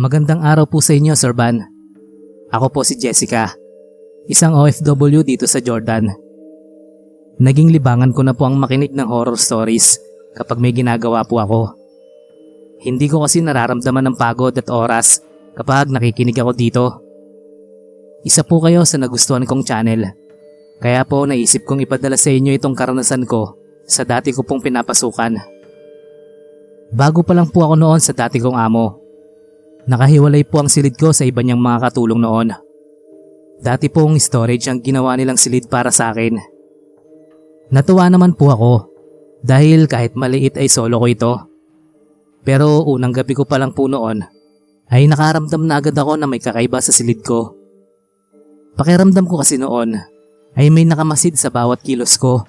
Magandang araw po sa inyo, Sir Van. Ako po si Jessica, isang OFW dito sa Jordan. Naging libangan ko na po ang makinig ng horror stories kapag may ginagawa po ako. Hindi ko kasi nararamdaman ng pagod at oras kapag nakikinig ako dito. Isa po kayo sa nagustuhan kong channel, kaya po naisip kong ipadala sa inyo itong karanasan ko sa dati ko pong pinapasukan. Bago pa lang po ako noon sa dati kong amo. Nakahiwalay po ang silid ko sa iba niyang mga katulong noon. Dati pong storage ang ginawa nilang silid para sa akin. Natuwa naman po ako dahil kahit maliit ay solo ko ito. Pero unang gabi ko pa lang po noon ay nakaramdam na agad ako na may kakaiba sa silid ko. Pakiramdam ko kasi noon ay may nakamasid sa bawat kilos ko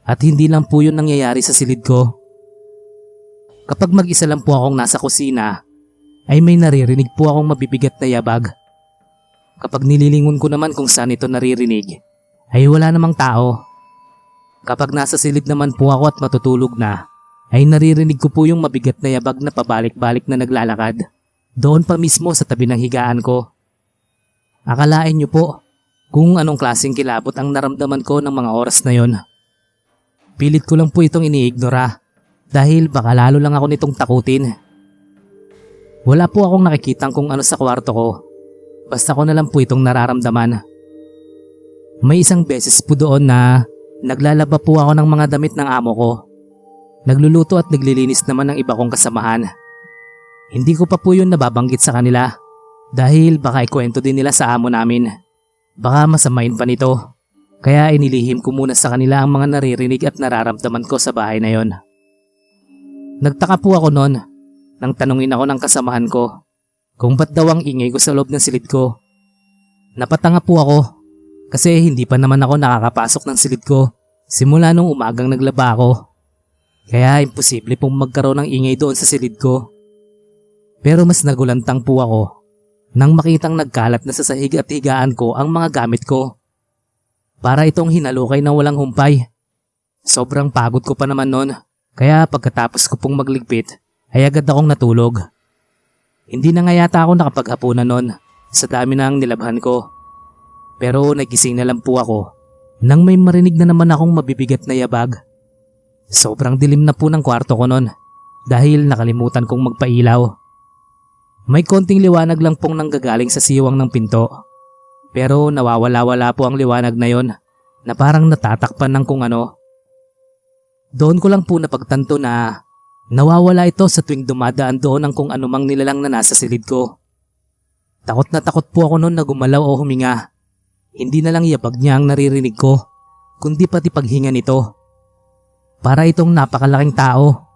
at hindi lang po yun nangyayari sa silid ko. Kapag mag-isa lang po akong nasa kusina ay may naririnig po akong mabibigat na yabag. Kapag nililingon ko naman kung saan ito naririnig ay wala namang tao. Kapag nasa silid naman po ako at matutulog na ay naririnig ko po yung mabigat na yabag na pabalik-balik na naglalakad doon pa mismo sa tabi ng higaan ko. Akalain niyo po kung anong klaseng kilabot ang naramdaman ko ng mga oras na yon. Pilit ko lang po itong iniignora dahil baka lalo lang ako nitong takutin. Wala po akong nakikitang kung ano sa kwarto ko. Basta ko na lang po itong nararamdaman. May isang beses po doon na naglalaba po ako ng mga damit ng amo ko. Nagluluto at naglilinis naman ng iba kong kasamahan. Hindi ko pa po yun nababanggit sa kanila dahil baka ikwento din nila sa amo namin. Baka masamain pa nito. Kaya inilihim ko muna sa kanila ang mga naririnig at nararamdaman ko sa bahay na yon. Nagtaka po ako noon nang tanungin ako ng kasamahan ko kung ba't daw ang ingay ko sa loob ng silid ko. Napatanga po ako kasi hindi pa naman ako nakakapasok ng silid ko simula nung umagang naglaba ako. Kaya imposible pong magkaroon ng ingay doon sa silid ko. Pero mas nagulantang po ako nang makitang nagkalat na sa sahig at higaan ko ang mga gamit ko. Para itong hinalukay na walang humpay. Sobrang pagod ko pa naman noon kaya pagkatapos ko pong magligpit ay agad akong natulog. Hindi na nga yata ako nakapaghapunan noon sa dami na ang nilabhan ko. Pero nagising na lang po ako nang may marinig na naman akong mabibigat na yabag. Sobrang dilim na po ng kwarto ko noon dahil nakalimutan kong magpailaw. May konting liwanag lang pong nanggagaling sa siwang ng pinto. Pero nawawala-wala po ang liwanag na yon na parang natatakpan ng kung ano. Doon ko lang po napagtanto na nawawala ito sa tuwing dumadaan doon ang kung anumang nilalang na nasa silid ko. Takot na takot po ako noon na gumalaw o huminga. Hindi na lang yabag niya ang naririnig ko, kundi pati paghinga nito. Para itong napakalaking tao.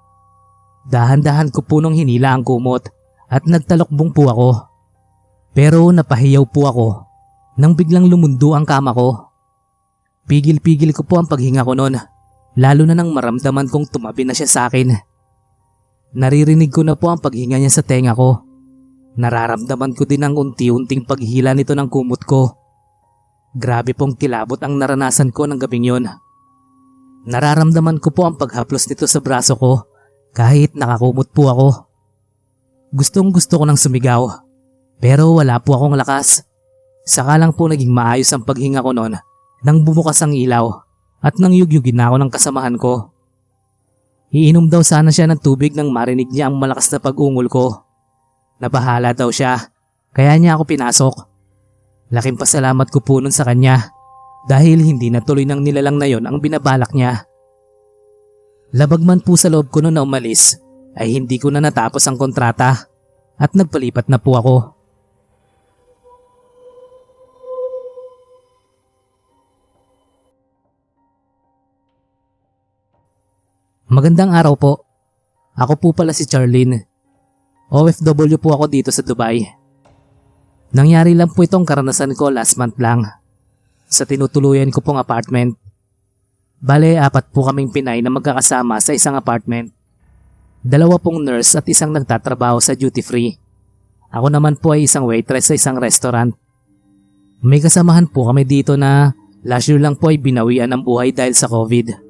Dahan-dahan ko po nung hinila ang kumot at nagtalokbong po ako. Pero napahiyaw po ako nang biglang lumundo ang kama ko. Pigil-pigil ko po ang paghinga ko noon, lalo na nang maramdaman kong tumabi na siya sa akin. Naririnig ko na po ang paghinga niya sa tenga ko. Nararamdaman ko din ang unti-unting paghila nito ng kumot ko. Grabe pong kilabot ang naranasan ko ng gabing yon. Nararamdaman ko po ang paghaplos nito sa braso ko kahit nakakumot po ako. Gustong gusto ko nang sumigaw pero wala po akong lakas. Saka lang po naging maayos ang paghinga ko noon nang bumukas ang ilaw at nang yugyugin na ako ng kasamahan ko. Iinom daw sana siya ng tubig nang marinig niya ang malakas na pag-ungol ko. Nabahala daw siya, kaya niya ako pinasok. Laking pasalamat ko po nun sa kanya dahil hindi natuloy ng nilalang na yon ang binabalak niya. Labag man po sa loob ko noon na umalis ay hindi ko na natapos ang kontrata at nagpalipat na po ako. Magandang araw po. Ako po pala si Charlene. OFW po ako dito sa Dubai. Nangyari lang po itong karanasan ko last month lang sa tinutuluyan ko pong apartment. Bale, 4 po kaming Pinay na magkakasama sa isang apartment. 2 pong nurse at isang nagtatrabaho sa duty free. Ako naman po ay isang waitress sa isang restaurant. May kasamahan po kami dito na last year lang po ay binawian ang buhay dahil sa COVID.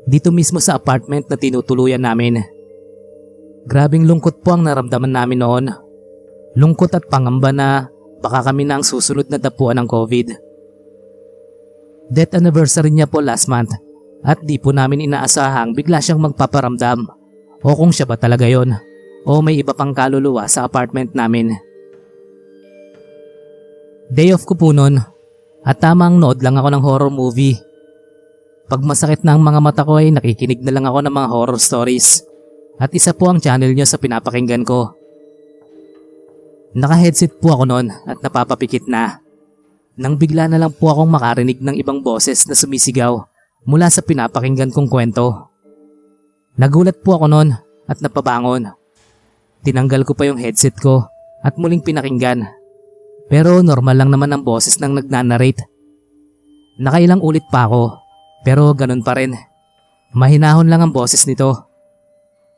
Dito mismo sa apartment na tinutuluyan namin. Grabing lungkot po ang naramdaman namin noon. Lungkot at pangamba na baka kami na ang susunod na dapuan ng COVID. Death anniversary niya po last month at di po namin inaasahang bigla siyang magpaparamdam o kung siya ba talaga yon o may iba pang kaluluwa sa apartment namin. Day off ko po nun at tamang nood lang ako ng horror movie. Pag masakit na ang mga mata ko ay nakikinig na lang ako ng mga horror stories at isa po ang channel niyo sa pinapakinggan ko. Naka-headset po ako noon at napapapikit na. Nang bigla na lang po akong makarinig ng ibang boses na sumisigaw mula sa pinapakinggan kong kwento. Nagulat po ako noon at napabangon. Tinanggal ko pa yung headset ko at muling pinakinggan. Pero normal lang naman ang boses ng nagnanarrate. Nakailang ulit pa ako pero ganun pa rin. Mahinahon lang ang boses nito.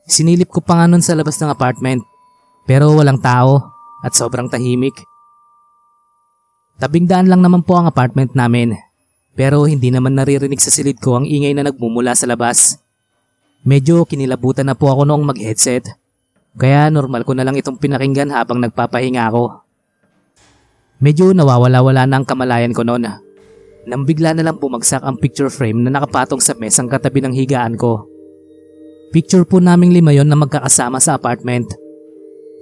Sinilip ko pa nga nun sa labas ng apartment pero walang tao at sobrang tahimik. Tabing daan lang naman po ang apartment namin pero hindi naman naririnig sa silid ko ang ingay na nagmumula sa labas. Medyo kinilabutan na po ako noong mag-headset kaya normal ko na lang itong pinakinggan habang nagpapahinga ako. Medyo nawawala-wala na ang kamalayan ko noon nang bigla na lang bumagsak ang picture frame na nakapatong sa mesang katabi ng higaan ko. Picture po naming 5 yon na magkakasama sa apartment.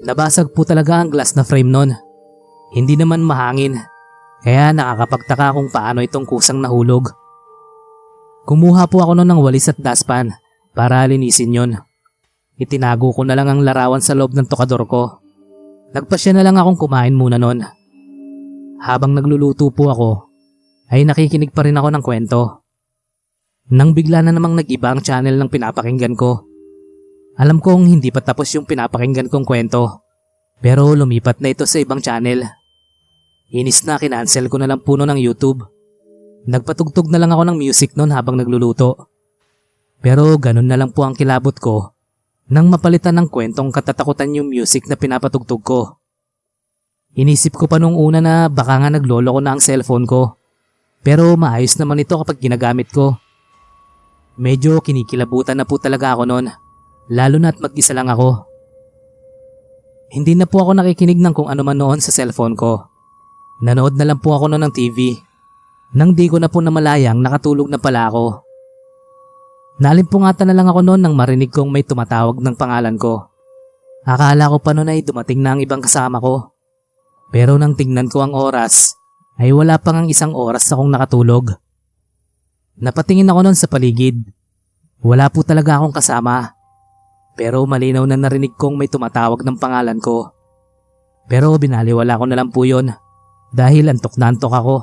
Nabasag po talaga ang glass na frame nun. Hindi naman mahangin, kaya nakakapagtaka kung paano itong kusang nahulog. Kumuha po ako nun ng walis at dustpan para linisin yon. Itinago ko na lang ang larawan sa loob ng tokador ko. Nagpasya na lang akong kumain muna nun. Habang nagluluto po ako, ay nakikinig pa rin ako ng kwento. Nang bigla na namang nag-iba ang channel ng pinapakinggan ko. Alam kong hindi pa tapos yung pinapakinggan kong kwento, pero lumipat na ito sa ibang channel. Inis na kinancel ko na lang puno ng YouTube. Nagpatugtog na lang ako ng music noon habang nagluluto. Pero ganun na lang po ang kilabot ko nang mapalitan ng kwentong katatakutan yung music na pinapatugtog ko. Inisip ko pa nung una na baka nga naglolo ko na ang cellphone ko, pero maayos naman ito kapag ginagamit ko. Medyo kinikilabutan na po talaga ako noon. Lalo na at mag-isa lang ako. Hindi na po ako nakikinig ng kung ano man noon sa cellphone ko. Nanood na lang po ako noon ng TV. Nang di ko na po namalayang nakatulog na pala ako. Naalimpungatan na lang ako noon nang marinig kong may tumatawag ng pangalan ko. Akala ko pa noon ay dumating na ang ibang kasama ko. Pero nang tingnan ko ang oras, ay wala pang ang 1 oras akong nakatulog. Napatingin ako noon sa paligid. Wala po talaga akong kasama. Pero malinaw na narinig kong may tumatawag ng pangalan ko. Pero binaliwala ko na lang po yun dahil antok na antok ako.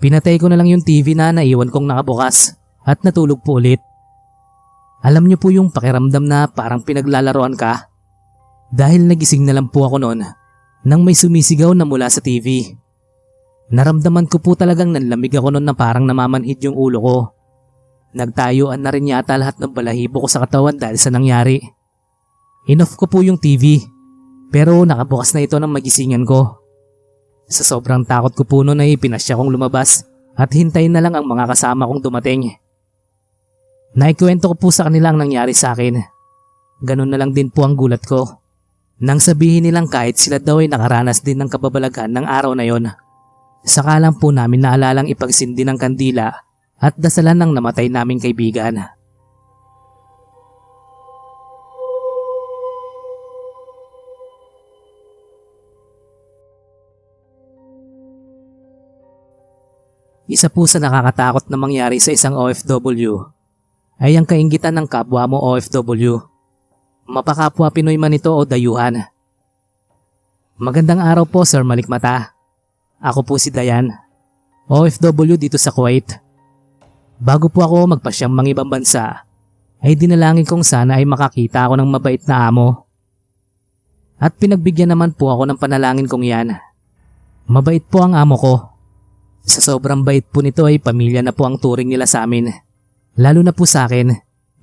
Pinatay ko na lang yung TV na naiwan kong nakabukas at natulog po ulit. Alam niyo po yung pakiramdam na parang pinaglalaroan ka? Dahil nagising na lang po ako noon nang may sumisigaw na mula sa TV. Naramdaman ko po talagang nanlamig ako noon na parang namamanhid yung ulo ko. Nagtayuan na rin yata lahat ng balahibo ko sa katawan dahil sa nangyari. Inoff ko po yung TV, pero nakabukas na ito ng magisingan ko. Sa sobrang takot ko po noon ay pinasya kong lumabas at hintayin na lang ang mga kasama kong dumating. Naikwento ko po sa kanila ang nangyari sa akin. Ganun na lang din po ang gulat ko. Nang sabihin nilang kahit sila daw ay nakaranas din ng kababalaghan ng araw na yon. Saka lang po namin naalalang ipagsindi ng kandila at dasalan ng namatay naming kaibigan. Isa po sa nakakatakot na mangyari sa isang OFW ay ang kainggitan ng kapwa mo OFW. Mapakapwa Pinoy man ito o dayuhan. Magandang araw po Sir Malikmata. Ako po si Dayan, OFW dito sa Kuwait. Bago po ako magpasyang mangibang bansa, ay dinalangin kong sana ay makakita ako ng mabait na amo. At pinagbigyan naman po ako ng panalangin kong yan. Mabait po ang amo ko. Sa sobrang bait po nito ay pamilya na po ang turing nila sa amin. Lalo na po sa akin,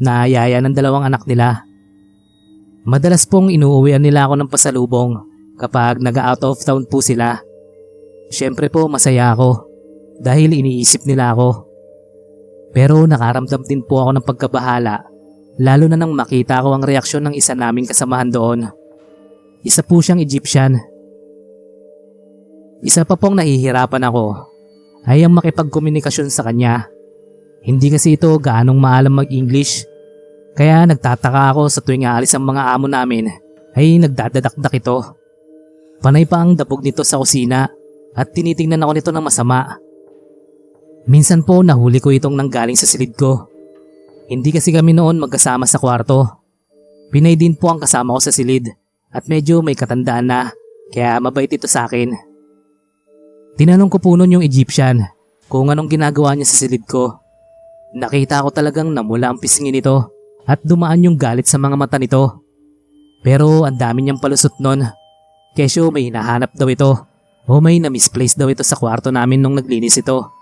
na yaya ng 2 anak nila. Madalas pong inuuwian nila ako ng pasalubong kapag nag-out of town po sila. Siyempre po masaya ako dahil iniisip nila ako. Pero nakaramdam din po ako ng pagkabahala, lalo na nang makita ko ang reaksyon ng isa naming kasamahan doon. Isa po siyang Egyptian. Isa pa pong nahihirapan ako ay ang makipagkomunikasyon sa kanya. Hindi kasi ito gaanong maalam mag-English, kaya nagtataka ako sa tuwing aalis ang mga amo namin ay nagdadadakdak ito. Panay pa ang dabog nito sa kusina at tinitingnan ako nito ng masama. Minsan po nahuli ko itong nanggaling sa silid ko. Hindi kasi kami noon magkasama sa kwarto. Pinay din po ang kasama ko sa silid at medyo may katandaan na, kaya mabait ito sa akin. Tinanong ko po noon yung Egyptian kung anong ginagawa niya sa silid ko. Nakita ko talagang namula ang pisngin nito at dumaan yung galit sa mga mata nito. Pero ang dami niyang palusot noon. Kesyo may hinahanap daw ito o may na-misplace daw ito sa kwarto namin nung naglinis ito.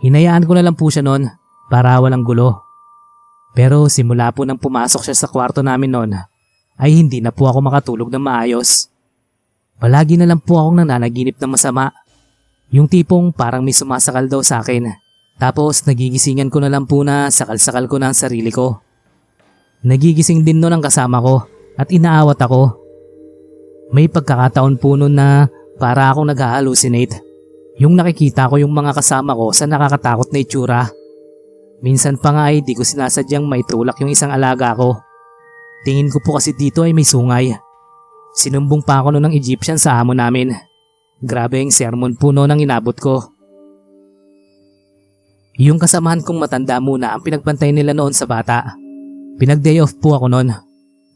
Hinayaan ko na lang po siya noon para walang gulo. Pero simula po nang pumasok siya sa kwarto namin noon ay hindi na po ako makatulog ng maayos. Palagi na lang po akong nananaginip ng masama. Yung tipong parang may sumasakal daw sa akin. Tapos nagigisingan ko na lang po na sakal-sakal ko na ang sarili ko. Nagigising din noon ang kasama ko at inaawat ako. May pagkakataon po noon na para akong nag-hallucinate. Yung nakikita ko yung mga kasama ko sa nakakatakot na itsura. Minsan pa nga ay di ko sinasadyang maitulak yung isang alaga ko. Tingin ko po kasi dito ay may sungay. Sinumbong pa ako noon ng Egyptian sa amo namin. Grabe yung sermon po noon ang inabot ko. Yung kasamahan kong matanda muna ang pinagbantay nila noon sa bata. Pinag-day off po ako noon.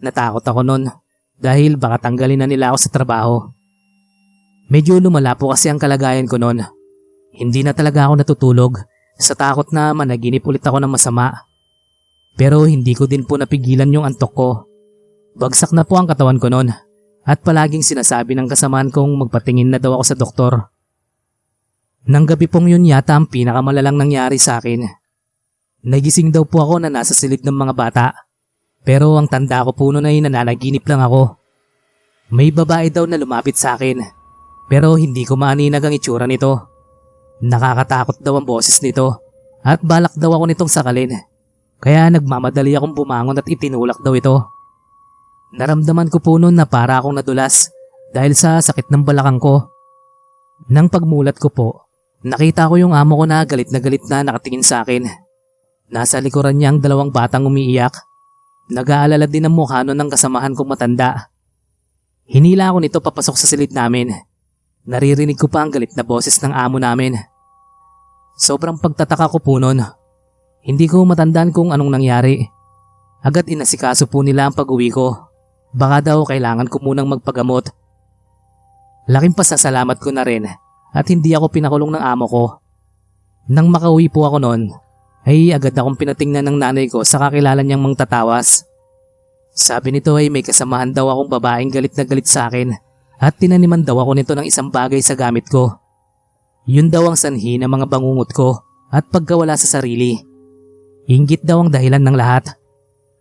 Natakot ako noon dahil baka tanggalin na nila ako sa trabaho. Medyo lumala po kasi ang kalagayan ko noon. Hindi na talaga ako natutulog sa takot na managinip ulit ako ng masama. Pero hindi ko din po napigilan yung antok ko. Bagsak na po ang katawan ko noon at palaging sinasabi ng kasamahan kong magpatingin na daw ako sa doktor. Nang gabi pong yun yata ang pinakamalalang nangyari sa akin. Nagising daw po ako na nasa silid ng mga bata. Pero ang tanda ko po noon ay nananaginip lang ako. May babae daw na lumapit sa akin. Pero hindi ko maaninag ang itsura nito. Nakakatakot daw ang boses nito at balak daw ako nitong sakalin. Kaya nagmamadali akong bumangon at itinulak daw ito. Naramdaman ko po noon na para akong nadulas dahil sa sakit ng balakang ko. Nang pagmulat ko po, nakita ko yung amo ko na galit na nakatingin sa akin. Nasa likuran niya ang dalawang batang umiiyak. Nag-aalala din ang mukha nun ng kasamahan kong matanda. Hinila ako nito papasok sa silid namin. Naririnig ko pa ang galit na boses ng amo namin. Sobrang pagtataka ko po nun. Hindi ko matandaan kung anong nangyari. Agad inasikaso po nila ang pag-uwi ko. Baka daw kailangan ko munang magpagamot. Laking pasasalamat ko na rin at hindi ako pinakulong ng amo ko. Nang makauwi po ako noon, ay agad akong pinatingnan ng nanay ko sa kakilala niyang mang tatawas. Sabi nito ay may kasamahan daw akong babaeng galit na galit sa akin at tinaniman daw ako nito ng isang bagay sa gamit ko. Yun daw ang sanhi ng mga bangungot ko at pagkawala sa sarili. Inggit daw ang dahilan ng lahat.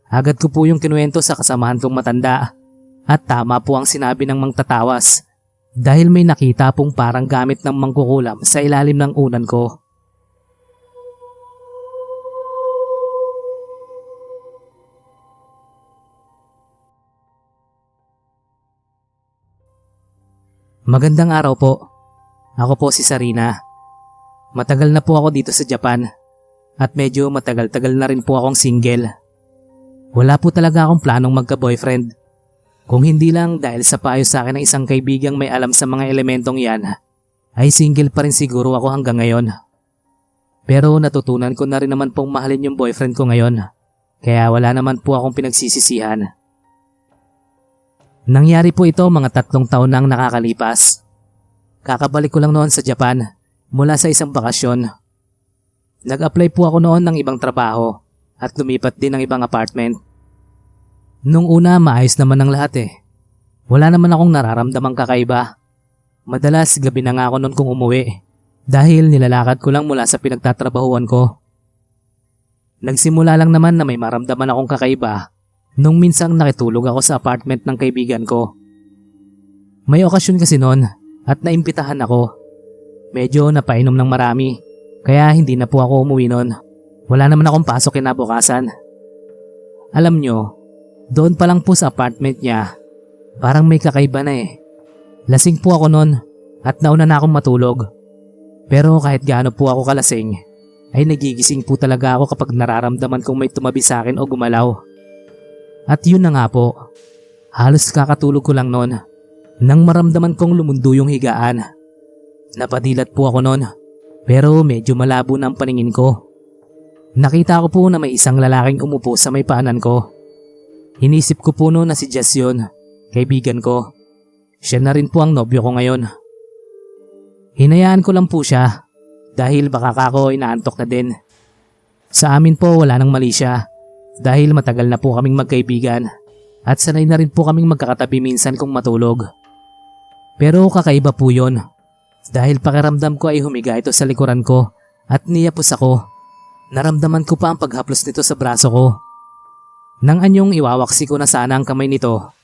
Agad ko po yung kinuwento sa kasamahan kong matanda at tama po ang sinabi ng mang tatawas dahil may nakita pong parang gamit ng mangkukulam sa ilalim ng unan ko. Magandang araw po. Ako po si Sarina. Matagal na po ako dito sa Japan at medyo matagal-tagal na rin po akong single. Wala po talaga akong planong magka-boyfriend. Kung hindi lang dahil sa payo sa akin ng isang kaibigang may alam sa mga elementong yan, ay single pa rin siguro ako hanggang ngayon. Pero natutunan ko na rin naman pong mahalin yung boyfriend ko ngayon, kaya wala naman po akong pinagsisisihan. Nangyari po ito mga 3 taon nang nakakalipas. Kakabalik ko lang noon sa Japan mula sa isang bakasyon. Nag-apply po ako noon ng ibang trabaho at lumipat din ng ibang apartment. Nung una maayos naman ang lahat eh. Wala naman akong nararamdamang kakaiba. Madalas gabi na nga ako noon kung umuwi dahil nilalakad ko lang mula sa pinagtatrabahuan ko. Nagsimula lang naman na may maramdaman akong kakaiba nung minsang nakitulog ako sa apartment ng kaibigan ko. May okasyon kasi noon at naimbitahan ako. Medyo napainom ng marami kaya hindi na po ako umuwi noon. Wala naman akong pasok kinabukasan. Alam nyo, doon pa lang po sa apartment niya, Parang may kakaiba na eh. Lasing po ako noon at nauna na akong matulog. Pero kahit gaano po ako kalasing, ay nagigising po talaga ako kapag nararamdaman kong may tumabi sa akin o gumalaw. At yun na nga po, halos kakatulog ko lang noon nang maramdaman kong lumundo yung higaan. Napadilat po ako noon pero medyo malabo na ang paningin ko. Nakita ko po na may isang lalaking umupo sa may paanan ko. Inisip ko po noon na si Jess yun, kaibigan ko. Siya na rin po ang nobyo ko ngayon. Hinayaan ko lang po siya dahil baka ako inaantok na din. Sa amin po wala nang mali siya dahil matagal na po kaming magkaibigan at sanay na rin po kaming magkakatabi minsan kung matulog. Pero kakaiba po yun dahil pakiramdam ko ay humiga ito sa likuran ko at niyapos ako. Naramdaman ko pa ang paghaplos nito sa braso ko. Nang anyong iwawaksi ko na sana ang kamay nito,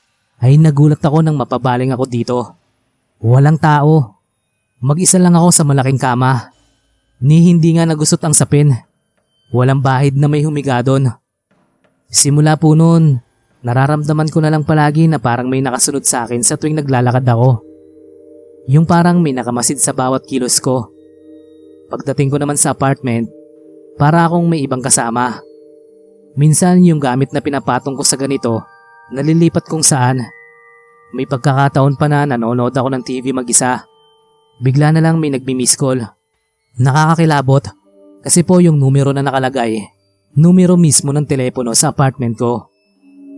ay nagulat ako nang mapabaling ako dito. Walang tao. Mag-isa lang ako sa malaking kama. Ni hindi nga nagusot ang sapin. Walang bahid na may humiga doon. Simula po noon, nararamdaman ko na lang palagi na parang may nakasunod sa akin sa tuwing naglalakad ako. Yung parang may nakamasid sa bawat kilos ko. Pagdating ko naman sa apartment, para akong may ibang kasama. Minsan yung gamit na pinapatong ko sa ganito, nalilipat kung saan. May pagkakataon pa na nanonood ako ng TV mag-isa. Bigla na lang may nagmi-miss call. Nakakakilabot kasi po yung numero na nakalagay, numero mismo ng telepono sa apartment ko.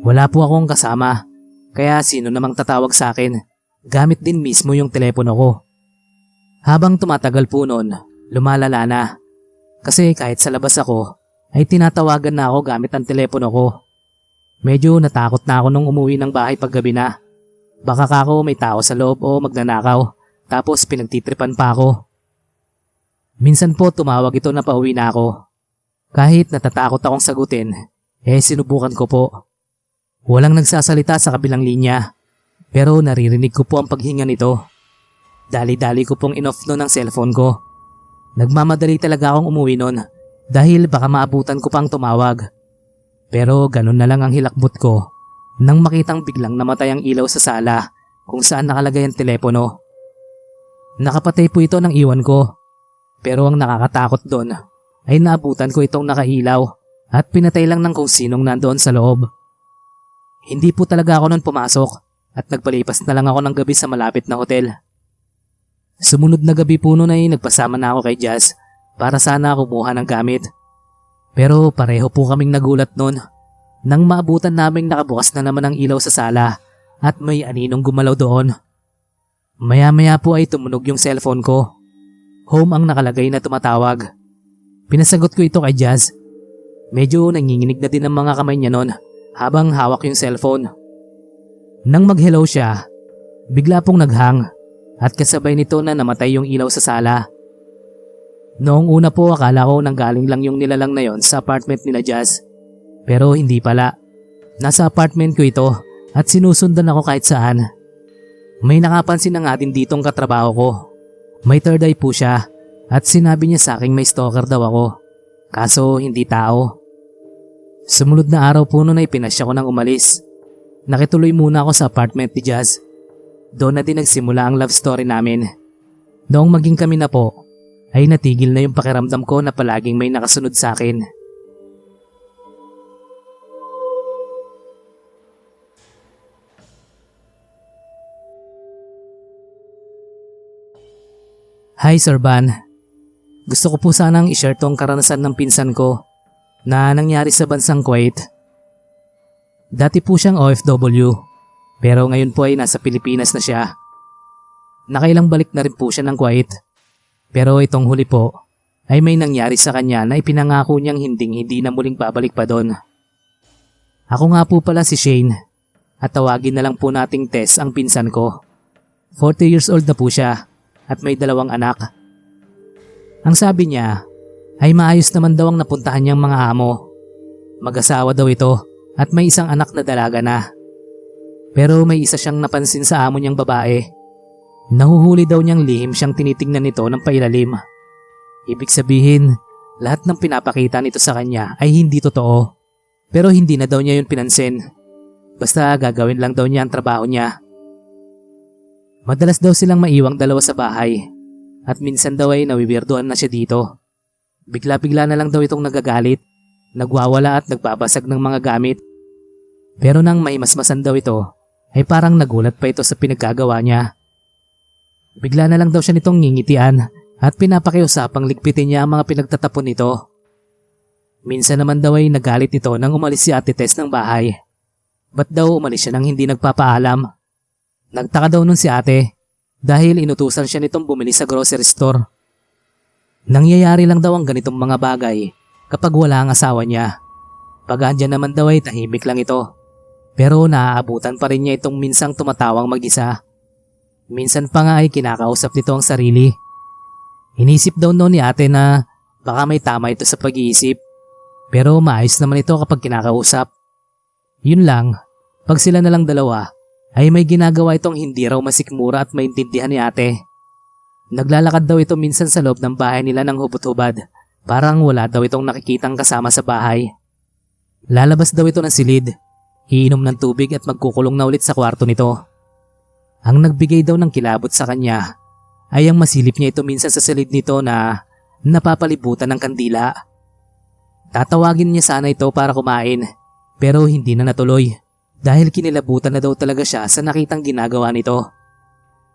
Wala po akong kasama, kaya sino namang tatawag sa akin, gamit din mismo yung telepono ko. Habang tumatagal po noon, lumalala na. Kasi kahit sa labas ako, ay tinatawagan na ako gamit ang telepono ko. Medyo natakot na ako nung umuwi ng bahay paggabi na. Baka kako may tao sa loob o magnanakaw. Tapos pinagtitripan pa ako. Minsan po tumawag ito na pauwi na ako. Kahit natatakot akong sagutin, sinubukan ko po. Walang nagsasalita sa kabilang linya, pero naririnig ko po ang paghinga nito. Dali-dali ko pong in-off noon ang cellphone ko. Nagmamadali talaga akong umuwi noon dahil baka maabutan ko pang tumawag. Pero ganun na lang ang hilakbot ko nang makitang biglang namatay ang ilaw sa sala kung saan nakalagay ang telepono. Nakapatay po ito ng iwan ko. Pero ang nakakatakot doon ay naabutan ko itong nakailaw at pinatay lang ng kung sinong nandoon sa loob. Hindi po talaga ako noon pumasok at nagpalipas na lang ako ng gabi sa malapit na hotel. Sumunod na gabi po noon ay nagpasama na ako kay Jazz para sana kumuha ng gamit. Pero pareho po kaming nagulat noon nang maabutan naming nakabukas na naman ang ilaw sa sala at may aninong gumalaw doon. Maya-maya po ay tumunog yung cellphone ko. Home ang nakalagay na tumatawag. Pinasagot ko ito kay Jazz. Medyo nanginginig na din ang mga kamay niya noon habang hawak yung cellphone. Nang mag-hello siya, bigla pong naghang at kasabay nito na namatay yung ilaw sa sala. Noong una po akala ko nanggaling lang yung nilalang na yon sa apartment nila Jazz. Pero hindi pala. Nasa apartment ko ito at sinusundan ako kahit saan. May nakapansin na nga din ditong katrabaho ko. May third eye po siya at sinabi niya sa akin may stalker daw ako. Kaso hindi tao. Sumunod na araw po noon ay pinasya ko nang umalis. Nakituloy muna ako sa apartment ni Jazz. Doon na din nagsimula ang love story namin. Noong maging kami na po, ay natigil na yung pakiramdam ko na palaging may nakasunod sa akin. Hi Sir Van. Gusto ko po sanang i-share tong karanasan ng pinsan ko na nangyari sa bansang Kuwait. Dati po siyang OFW pero ngayon po ay nasa Pilipinas na siya. Nakailang balik na rin po siya ng Kuwait. Pero itong huli po ay may nangyari sa kanya na ipinangako niyang hindi na muling babalik pa doon. Ako nga po pala si Shane at tawagin na lang po nating Tess ang pinsan ko. 40 years old na po siya at may 2 anak. Ang sabi niya ay maayos naman daw ang napuntahan niyang mga amo. Mag-asawa daw ito at may isang anak na dalaga na. Pero may isa siyang napansin sa amo niyang babae. Nahuhuli daw niyang lihim siyang tinitingnan nito ng pailalim. Ibig sabihin, lahat ng pinapakita nito sa kanya ay hindi totoo. Pero hindi na daw niya yun pinansin. Basta gagawin lang daw niya ang trabaho niya. Madalas daw silang maiwang dalawa sa bahay at minsan daw ay nawiwirduhan na siya dito. Bigla-bigla na lang daw itong nagagalit, nagwawala at nagbabasag ng mga gamit. Pero nang maimasmasan daw ito, ay parang nagulat pa ito sa pinagkagawa niya. Bigla na lang daw siya nitong ngingitian at pinapakiusapang ligpitin niya ang mga pinagtatapon nito. Minsan naman daw ay nagalit ito nang umalis si Ate Tess ng bahay. Ba't daw umalis siya nang hindi nagpapaalam? Nagtaka daw nun si ate dahil inutusan siya nitong bumili sa grocery store. Nangyayari lang daw ang ganitong mga bagay kapag wala ang asawa niya. Pag andyan naman daw ay tahimik lang ito. Pero naaabutan pa rin niya itong minsang tumatawang mag-isa. Minsan pa nga ay kinakausap nito ang sarili. Inisip daw noon ni ate na baka may tama ito sa pag-iisip. Pero maayos naman ito kapag kinakausap. Yun lang, pag sila na lang dalawa, ay may ginagawa itong hindi raw masikmura at maintindihan ni ate. Naglalakad daw ito minsan sa loob ng bahay nila ng hubot-hubad. Parang wala daw itong nakikitang kasama sa bahay. Lalabas daw ito ng silid, iinom ng tubig at magkukulong na ulit sa kwarto nito. Ang nagbigay daw ng kilabot sa kanya ay ang masilip niya ito minsan sa silid nito na napapalibutan ng kandila. Tatawagin niya sana ito para kumain pero hindi na natuloy dahil kinilabutan na daw talaga siya sa nakitang ginagawa nito.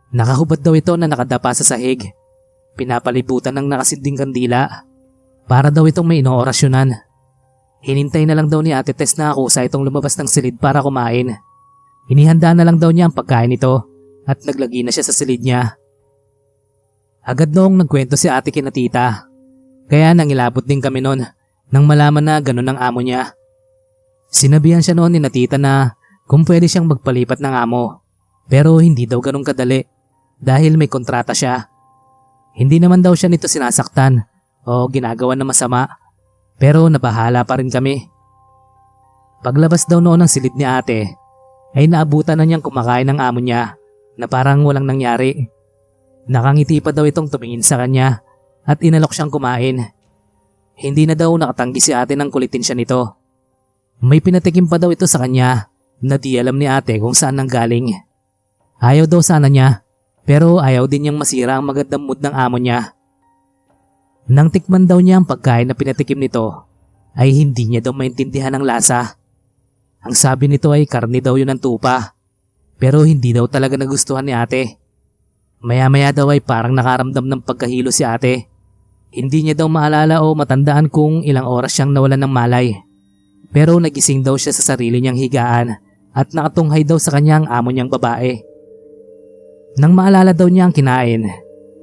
Nakahubad daw ito na nakadapa sa sahig. Pinapalibutan ng nakasinding kandila para daw itong may inoorasyonan. Hinintay na lang daw ni Ate Tess na akusa itong lumabas ng silid para kumain. Inihanda na lang daw niya ang pagkain nito at naglagi na siya sa silid niya. Agad noong nagkwento si ate kina tita. Kaya nangilabot din kami noon nang malaman na ganun ang amo niya. Sinabihan siya noon ni tita na kung pwede siyang magpalipat ng amo. Pero hindi daw ganun kadali dahil may kontrata siya. Hindi naman daw siya nito sinasaktan o ginagawa na masama. Pero nabahala pa rin kami. Paglabas daw noon ng silid ni ate ay naabutan na niyang kumakain ng amo niya na parang walang nangyari. Nakangiti pa daw itong tumingin sa kanya at inalok siyang kumain. Hindi na daw nakatanggi si ate nang kulitin siya nito. May pinatikim pa daw ito sa kanya na di alam ni ate kung saan nanggaling. Ayaw daw sana niya pero ayaw din niyang masira ang magandang mood ng amo niya. Nang tikman daw niya ang pagkain na pinatikim nito ay hindi niya daw maintindihan ang lasa. Ang sabi nito ay karne daw yun ng tupa pero hindi daw talaga nagustuhan ni ate. Maya-maya daw ay parang nakaramdam ng pagkahilo si ate. Hindi niya daw maalala o matandaan kung ilang oras siyang nawalan ng malay. Pero nagising daw siya sa sarili niyang higaan at nakatunghay daw sa kanya ang amo niyang babae. Nang maalala daw niya ang kinain,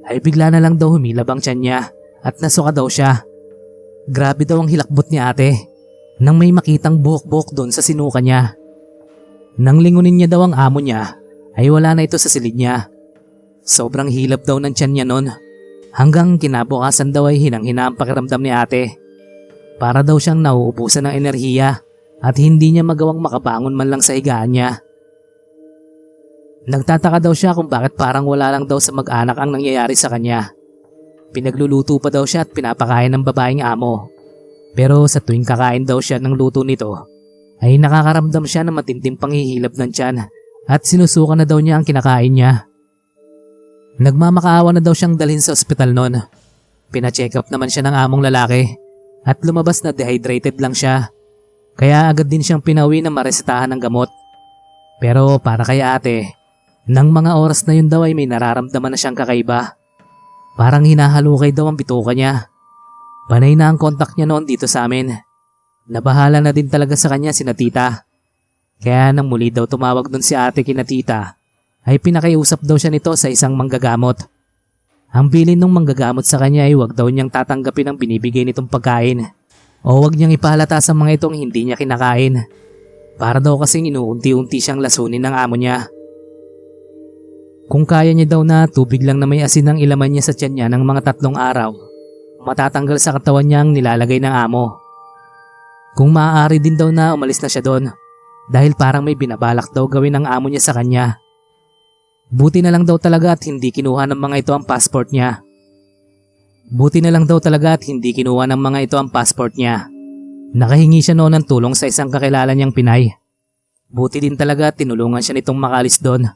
ay bigla na lang daw humilab ang tiyan niya at nasuka daw siya. Grabe daw ang hilakbot ni ate nang may makitang buhok-buhok doon sa sinuka niya. Nang lingunin niya daw ang amo niya, ay wala na ito sa silid niya. Sobrang hilab daw ng tiyan niya noon. Hanggang kinabukasan daw ay hinang-hina ang pakiramdam ni ate. Para daw siyang nauubusan ng enerhiya at hindi niya magawang makabangon man lang sa higaan niya. Nagtataka daw siya kung bakit parang wala lang daw sa mag-anak ang nangyayari sa kanya. Pinagluluto pa daw siya at pinapakain ng babaeng amo. Pero sa tuwing kakain daw siya ng luto nito, ay nakakaramdam siya ng matinding panghihilab ng tiyan at sinusuka na daw niya ang kinakain niya. Nagmamakaawa na daw siyang dalhin sa ospital noon. Pina-check up naman siya ng among lalaki at lumabas na dehydrated lang siya. Kaya agad din siyang pinauwi na maresetahan ng gamot. Pero para kay ate, nang mga oras na yun daw ay may nararamdaman na siyang kakaiba. Parang hinahalukay daw ang bituka niya. Panay na ang kontak niya noon dito sa amin. Nabahala na din talaga sa kanya sina tita. Kaya nang muli daw tumawag dun si ate kina tita, ay pinakiusap daw siya nito sa isang manggagamot. Ang bilin ng manggagamot sa kanya ay wag daw niyang tatanggapin ang binibigay nitong pagkain o wag niyang ipahalata sa mga itong hindi niya kinakain. Para daw kasing inuunti-unti siyang lasunin ng amo niya. Kung kaya niya daw na tubig lang na may asin ang ilaman niya sa tiyan niya ng mga 3 araw, matatanggal sa katawan niya ang nilalagay ng amo. Kung maaari din daw na umalis na siya doon dahil parang may binabalak daw gawin ng amo niya sa kanya. Buti na lang daw talaga at hindi kinuha ng mga ito ang passport niya. Nakahingi siya noon ng tulong sa isang kakilala niyang Pinay. Buti din talaga at tinulungan siya nitong makalis doon.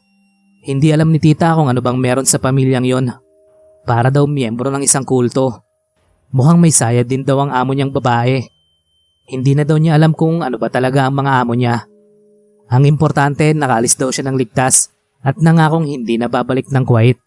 Hindi alam ni tita kung ano bang meron sa pamilyang yon. Para daw miyembro ng isang kulto. Mukhang may sayad din daw ang amo niyang babae. Hindi na daw niya alam kung ano ba talaga ang mga amo niya. Ang importante, nakaalis daw siya ng ligtas at nangakong hindi na babalik ng Kuwait.